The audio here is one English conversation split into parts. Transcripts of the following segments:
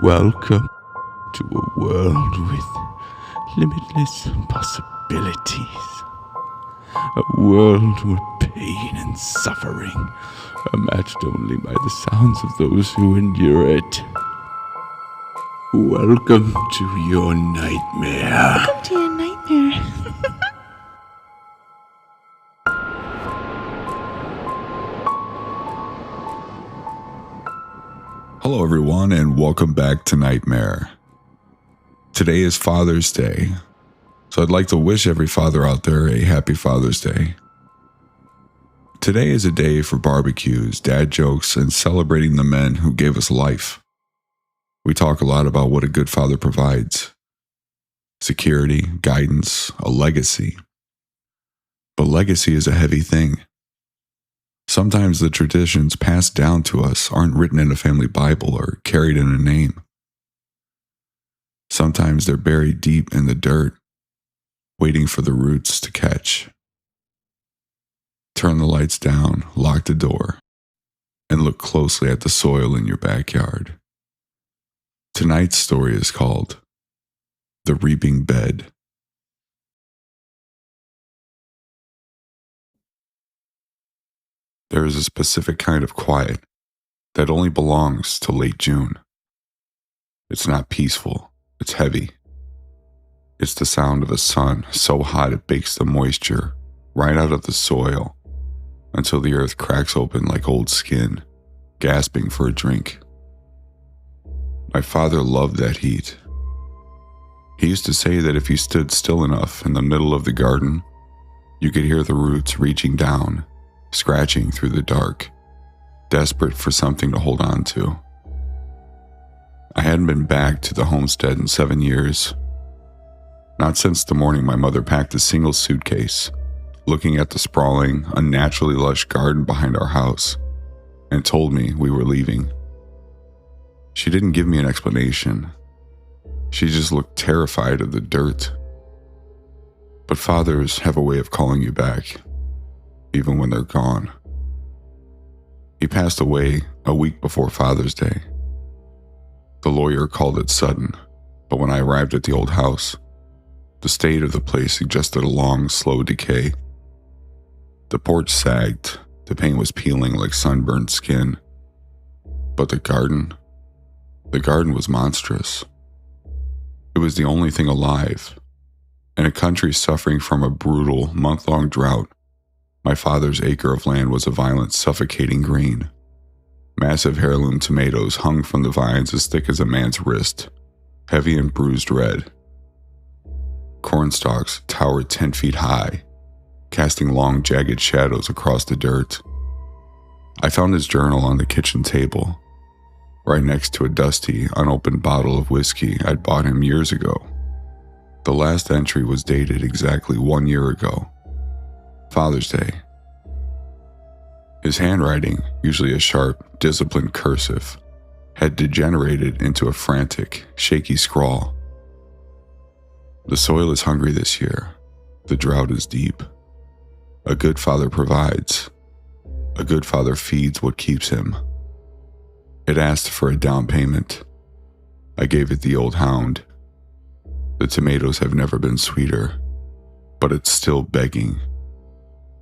Welcome to a world with limitless possibilities. A world where pain and suffering are matched only by the sounds of those who endure it. Welcome to your nightmare. Welcome to your nightmare. Hello, everyone, and welcome back to Nightmare. Today is Father's Day, so I'd like to wish every father out there a happy Father's Day. Today is a day for barbecues, dad jokes, and celebrating the men who gave us life. We talk a lot about what a good father provides: security, guidance, a legacy. But legacy is a heavy thing. Sometimes the traditions passed down to us aren't written in a family Bible or carried in a name. Sometimes they're buried deep in the dirt, waiting for the roots to catch. Turn the lights down, lock the door, and look closely at the soil in your backyard. Tonight's story is called The Reaping Bed. There is a specific kind of quiet that only belongs to late June. It's not peaceful, it's heavy. It's the sound of a sun so hot it bakes the moisture right out of the soil until the earth cracks open like old skin, gasping for a drink. My father loved that heat. He used to say that if you stood still enough in the middle of the garden, you could hear the roots reaching down, scratching through the dark, desperate for something to hold on to. I hadn't been back to the homestead in 7 years. Not since the morning my mother packed a single suitcase, looking at the sprawling, unnaturally lush garden behind our house, and told me we were leaving. She didn't give me an explanation. She just looked terrified of the dirt. But fathers have a way of calling you back, even when they're gone. He passed away a week before Father's Day. The lawyer called it sudden, but when I arrived at the old house, the state of the place suggested a long, slow decay. The porch sagged, the paint was peeling like sunburned skin. But the garden was monstrous. It was the only thing alive. In a country suffering from a brutal, month-long drought, my father's acre of land was a violent, suffocating green. Massive heirloom tomatoes hung from the vines as thick as a man's wrist, heavy and bruised red. Corn stalks towered 10 feet high, casting long, jagged shadows across the dirt. I found his journal on the kitchen table, right next to a dusty, unopened bottle of whiskey I'd bought him years ago. The last entry was dated exactly 1 year ago, Father's Day. His handwriting, usually a sharp, disciplined cursive, had degenerated into a frantic, shaky scrawl. The soil is hungry this year. The drought is deep. A good father provides. A good father feeds what keeps him. It asked for a down payment. I gave it the old hound. The tomatoes have never been sweeter, but it's still begging.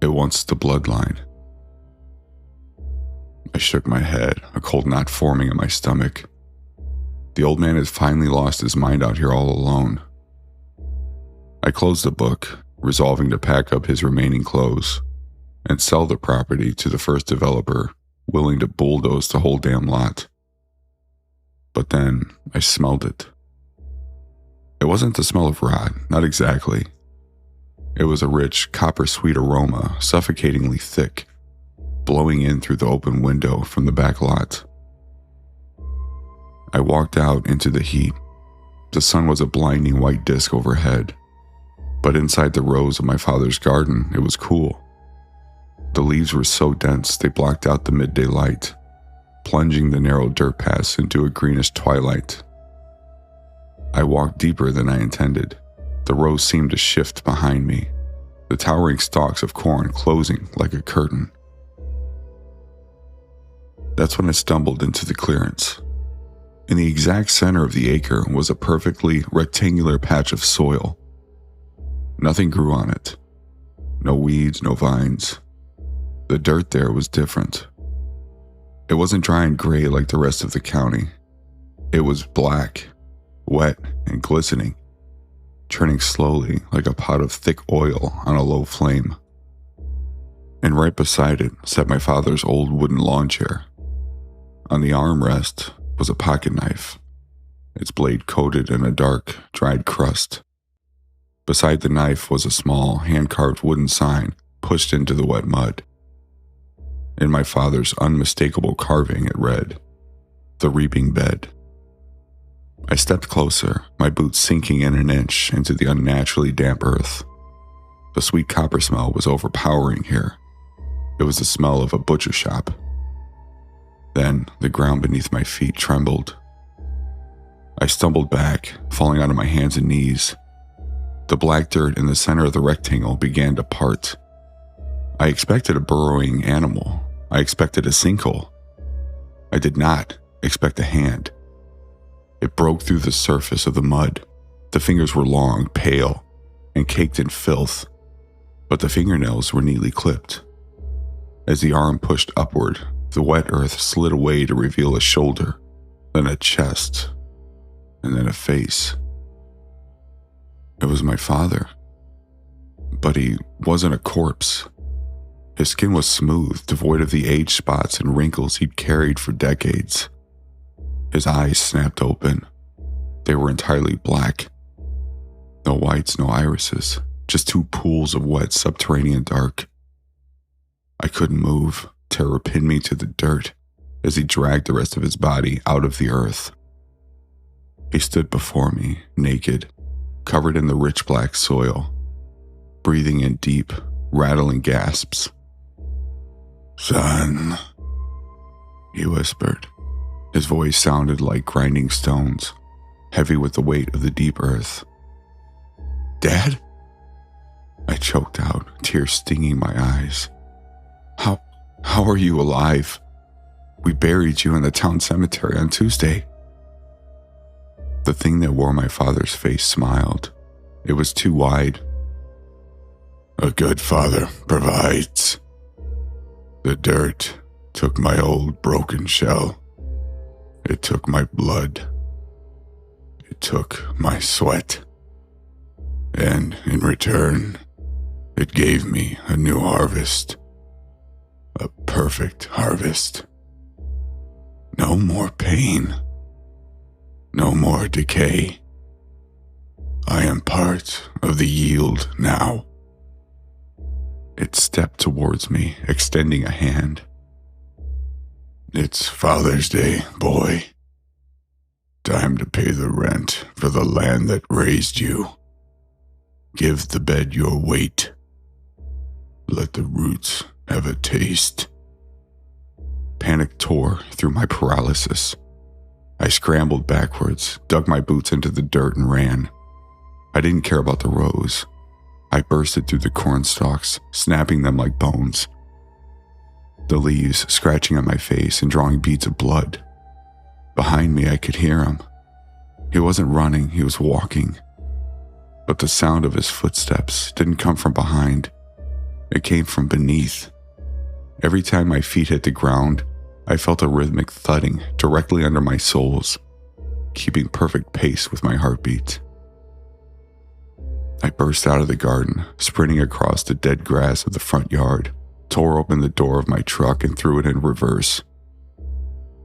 It wants the bloodline. I shook my head, a cold knot forming in my stomach. The old man has finally lost his mind out here all alone. I closed the book, resolving to pack up his remaining clothes and sell the property to the first developer willing to bulldoze the whole damn lot. But then I smelled it. It wasn't the smell of rot, not exactly. It was a rich, copper-sweet aroma, suffocatingly thick, blowing in through the open window from the back lot. I walked out into the heat. The sun was a blinding white disk overhead, but inside the rows of my father's garden, it was cool. The leaves were so dense they blocked out the midday light, plunging the narrow dirt paths into a greenish twilight. I walked deeper than I intended. The rows seemed to shift behind me, the towering stalks of corn closing like a curtain. That's when I stumbled into the clearance. In the exact center of the acre was a perfectly rectangular patch of soil. Nothing grew on it. No weeds, no vines. The dirt there was different. It wasn't dry and gray like the rest of the county. It was black, wet, and glistening, churning slowly like a pot of thick oil on a low flame. And right beside it sat my father's old wooden lawn chair. On the armrest was a pocket knife, its blade coated in a dark, dried crust. Beside the knife was a small, hand-carved wooden sign pushed into the wet mud. In my father's unmistakable carving it read, "The Reaping Bed." I stepped closer, my boots sinking in an inch into the unnaturally damp earth. The sweet copper smell was overpowering here. It was the smell of a butcher shop. Then the ground beneath my feet trembled. I stumbled back, falling onto my hands and knees. The black dirt in the center of the rectangle began to part. I expected a burrowing animal. I expected a sinkhole. I did not expect a hand. It broke through the surface of the mud. The fingers were long, pale, and caked in filth, but the fingernails were neatly clipped. As the arm pushed upward, the wet earth slid away to reveal a shoulder, then a chest, and then a face. It was my father. But he wasn't a corpse. His skin was smooth, devoid of the age spots and wrinkles he'd carried for decades. His eyes snapped open. They were entirely black. No whites, no irises, just two pools of wet subterranean dark. I couldn't move. Terror pinned me to the dirt as he dragged the rest of his body out of the earth. He stood before me, naked, covered in the rich black soil, breathing in deep, rattling gasps. "Son," he whispered. His voice sounded like grinding stones, heavy with the weight of the deep earth. "Dad?" I choked out, tears stinging my eyes. How are you alive? We buried you in the town cemetery on Tuesday." The thing that wore my father's face smiled. It was too wide. "A good father provides. The dirt took my old broken shell. It took my blood. It took my sweat. And in return, it gave me a new harvest. A perfect harvest. No more pain. No more decay. I am part of the yield now." It stepped towards me, extending a hand. "It's Father's Day, boy. Time to pay the rent for the land that raised you. Give the bed your weight. Let the roots have a taste." Panic tore through my paralysis. I scrambled backwards, dug my boots into the dirt, and ran. I didn't care about the rows. I bursted through the corn stalks, snapping them like bones. The leaves scratching on my face and drawing beads of blood. Behind me, I could hear him. He wasn't running, he was walking. But the sound of his footsteps didn't come from behind. It came from beneath. Every time my feet hit the ground, I felt a rhythmic thudding directly under my soles, keeping perfect pace with my heartbeat. I burst out of the garden, sprinting across the dead grass of the front yard, tore open the door of my truck and threw it in reverse.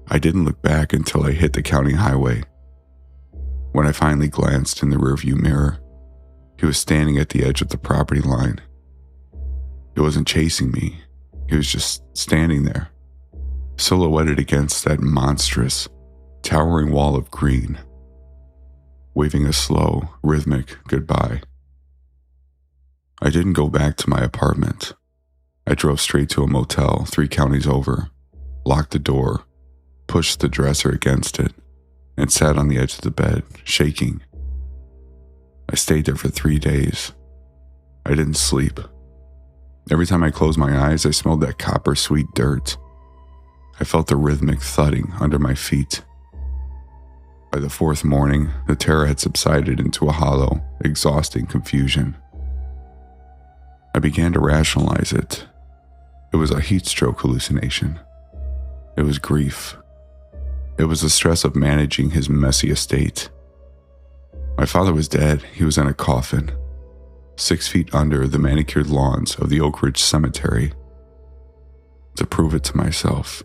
I didn't look back until I hit the county highway. When I finally glanced in the rearview mirror, he was standing at the edge of the property line. He wasn't chasing me. He was just standing there, silhouetted against that monstrous, towering wall of green, waving a slow, rhythmic goodbye. I didn't go back to my apartment. I drove straight to a motel 3 counties over, locked the door, pushed the dresser against it, and sat on the edge of the bed, shaking. I stayed there for 3 days. I didn't sleep. Every time I closed my eyes, I smelled that copper-sweet dirt. I felt the rhythmic thudding under my feet. By the fourth morning, the terror had subsided into a hollow, exhausting confusion. I began to rationalize it. It was a heat stroke hallucination. It was grief. It was the stress of managing his messy estate. My father was dead. He was in a coffin, 6 feet under the manicured lawns of the Oak Ridge Cemetery. To prove it to myself,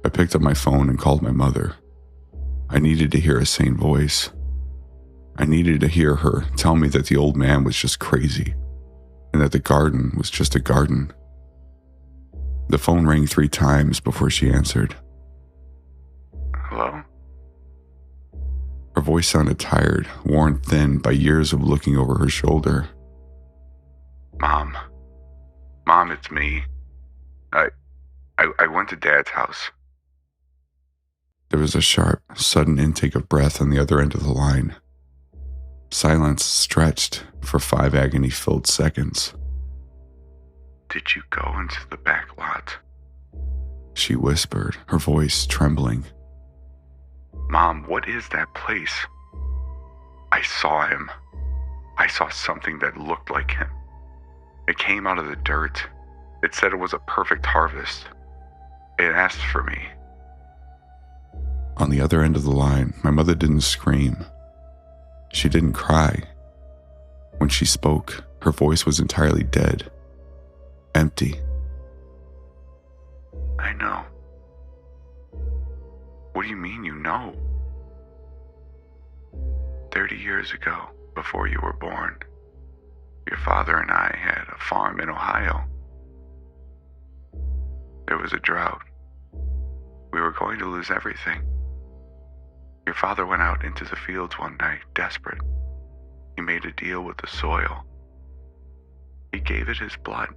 I picked up my phone and called my mother. I needed to hear a sane voice. I needed to hear her tell me that the old man was just crazy and that the garden was just a garden. The phone rang 3 times before she answered. Hello? Her voice sounded tired, worn thin by years of looking over her shoulder. Mom, it's me. I went to Dad's house. There was a sharp, sudden intake of breath on the other end of the line. Silence stretched for 5 agony-filled seconds. Did you go into the back lot? She whispered, her voice trembling. Mom, what is that place? I saw him. I saw something that looked like him. It came out of the dirt. It said it was a perfect harvest. It asked for me. On the other end of the line, my mother didn't scream. She didn't cry. When she spoke, her voice was entirely dead. Empty. I know. What do you mean you know? 30 years ago, before you were born, your father and I had a farm in Ohio. There was a drought. We were going to lose everything. Your father went out into the fields one night, desperate. He made a deal with the soil. He gave it his blood.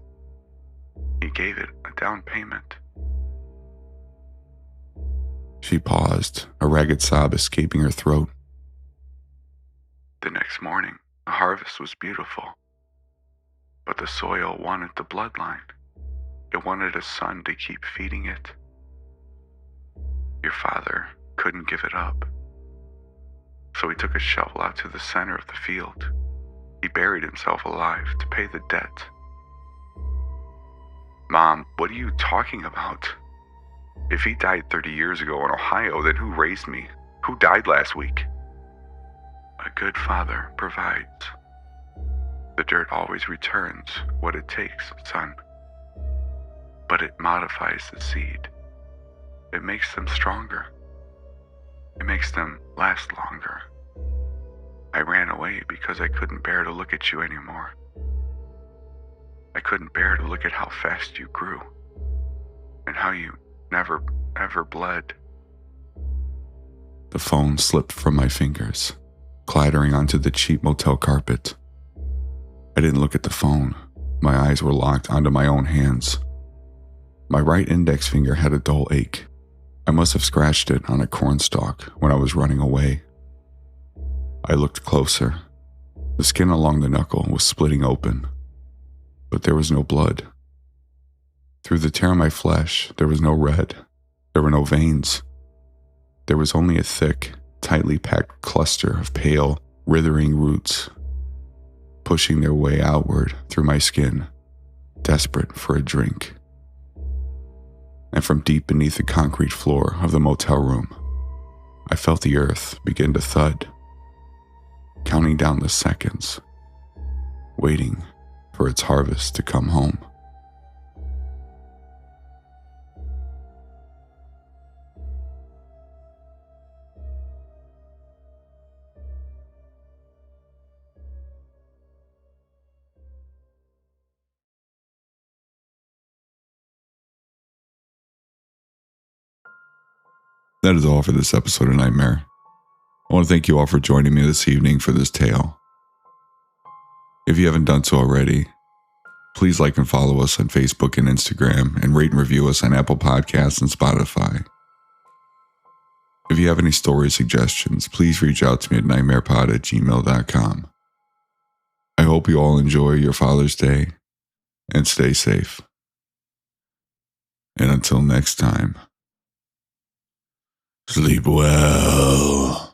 He gave it a down payment. She paused, a ragged sob escaping her throat. The next morning, the harvest was beautiful. But the soil wanted the bloodline. It wanted a son to keep feeding it. Your father couldn't give it up. So he took a shovel out to the center of the field. He buried himself alive to pay the debt. Mom, what are you talking about? If he died 30 years ago in Ohio, then who raised me? Who died last week? A good father provides. The dirt always returns what it takes, son. But it modifies the seed. It makes them stronger. It makes them last longer. I ran away because I couldn't bear to look at you anymore. I couldn't bear to look at how fast you grew and how you never, ever bled. The phone slipped from my fingers, clattering onto the cheap motel carpet. I didn't look at the phone. My eyes were locked onto my own hands. My right index finger had a dull ache. I must have scratched it on a cornstalk when I was running away. I looked closer. The skin along the knuckle was splitting open, but there was no blood. Through the tear in my flesh, there was no red. There were no veins. There was only a thick, tightly packed cluster of pale, writhing roots, pushing their way outward through my skin, desperate for a drink. And from deep beneath the concrete floor of the motel room, I felt the earth begin to thud, counting down the seconds, waiting for its harvest to come home. That is all for this episode of Nightmare. I want to thank you all for joining me this evening for this tale. If you haven't done so already, please like and follow us on Facebook and Instagram, and rate and review us on Apple Podcasts and Spotify. If you have any story suggestions, please reach out to me at nightmarepod@gmail.com. I hope you all enjoy your Father's Day and stay safe. And until next time, sleep well.